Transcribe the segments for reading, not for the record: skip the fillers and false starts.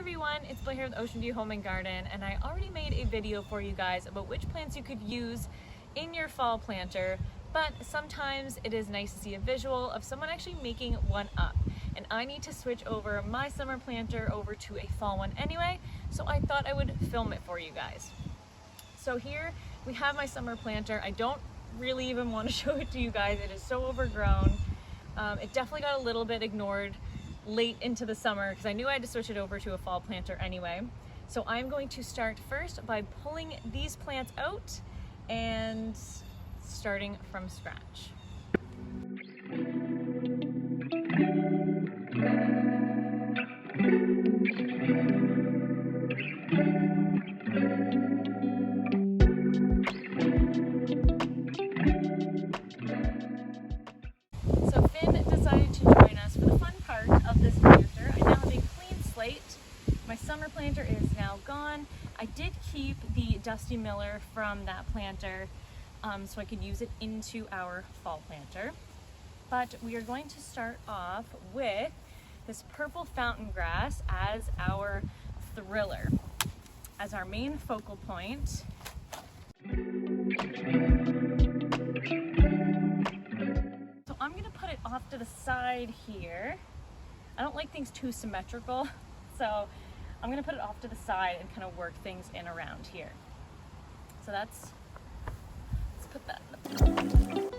everyone, it's Blair here with Oceanview Home and Garden, and I already made a video for you guys about which plants you could use in your fall planter, but sometimes it is nice to see a visual of someone actually making one up. And I need to switch over my summer planter over to a fall one anyway, so I thought I would film it for you guys. So here we have my summer planter. I don't really even want to show it to you guys. It is so overgrown. It definitely got a little bit ignored late into the summer because I knew I had to switch it over to a fall planter anyway. So I'm going to start first by pulling these plants out and starting from scratch. So Finn decided to join us for the fun part of this planter. I now have a clean slate. My summer planter is now gone. I did keep the Dusty Miller from that planter so I could use it into our fall planter. But we are going to start off with this purple fountain grass as our thriller, as our main focal point. So I'm gonna put it off to the side here. I don't like things too symmetrical, so I'm gonna put it off to the side and kind of work things in around here. So let's put that.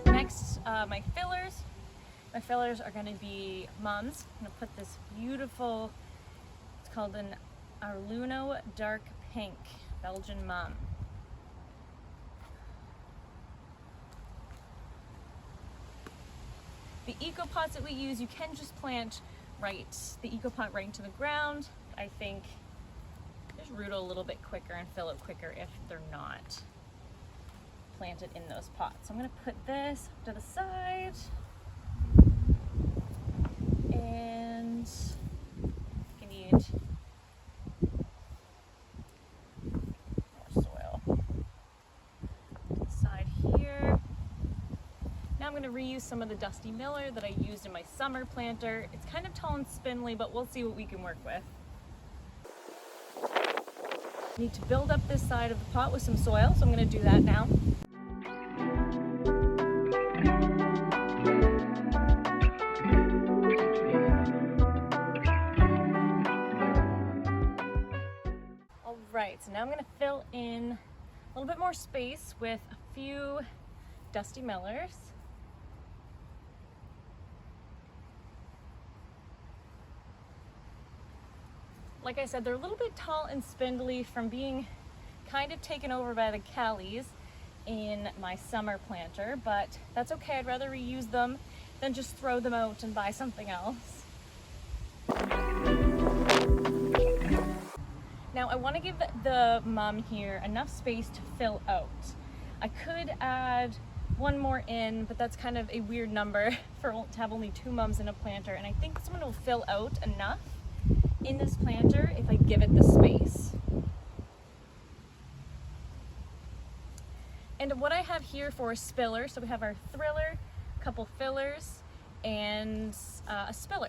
Next, my fillers. My fillers are gonna be mums. I'm gonna put this beautiful, it's called an Arluno Dark Pink Belgian mum. The eco pots that we use, you can just plant the eco pot right into the ground. I think just root a little bit quicker and fill it quicker if they're not planted in those pots. So I'm gonna put this to the side and you need more soil. To the side here. Now I'm going to reuse some of the Dusty Miller that I used in my summer planter. It's kind of tall and spindly, but we'll see what we can work with. I need to build up this side of the pot with some soil, so I'm going to do that now. Alright, so now I'm going to fill in a little bit more space with a few Dusty Millers. Like I said, they're a little bit tall and spindly from being kind of taken over by the callies in my summer planter, but that's okay. I'd rather reuse them than just throw them out and buy something else. Now I want to give the mum here enough space to fill out. I could add one more in, but that's kind of a weird number to have only 2 mums in a planter, and I think this one will fill out enough in this planter if I give it the space. And what I have here for a spiller, so we have our thriller, a couple fillers, and a spiller.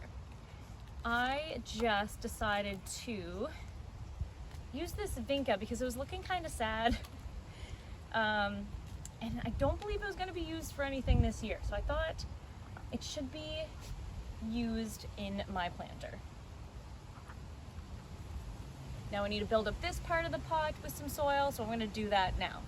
I just decided to use this Vinca because it was looking kind of sad. And I don't believe it was going to be used for anything this year, so I thought it should be used in my planter. Now I need to build up this part of the pot with some soil, so I'm going to do that now.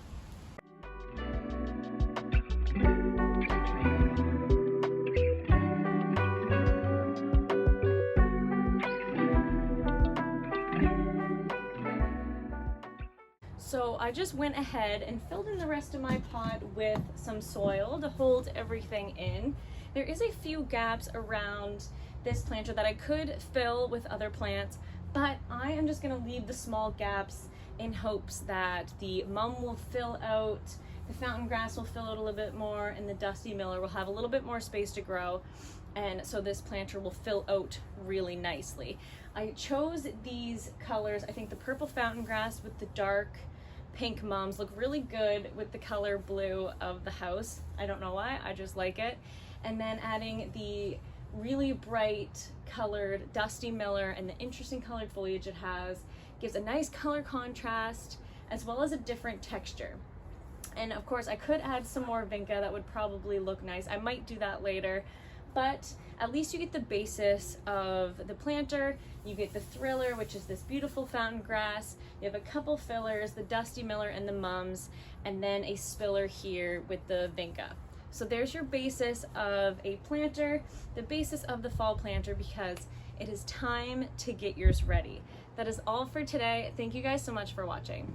So I just went ahead and filled in the rest of my pot with some soil to hold everything in. There is a few gaps around this planter that I could fill with other plants, but I am just going to leave the small gaps in hopes that the mum will fill out, the fountain grass will fill out a little bit more, and the Dusty Miller will have a little bit more space to grow, and so this planter will fill out really nicely. I chose these colors. I think the purple fountain grass with the dark pink mums look really good with the color blue of the house. I don't know why, I just like it. And then adding the really bright colored Dusty Miller and the interesting colored foliage it has gives a nice color contrast as well as a different texture. And of course I could add some more vinca, that would probably look nice. I might do that later, but at least you get the basis of the planter. You get the thriller, which is this beautiful fountain grass. You have a couple fillers, the Dusty Miller and the mums, and then a spiller here with the vinca. So there's your basis of a planter, the basis of the fall planter, because it is time to get yours ready. That is all for today. Thank you guys so much for watching.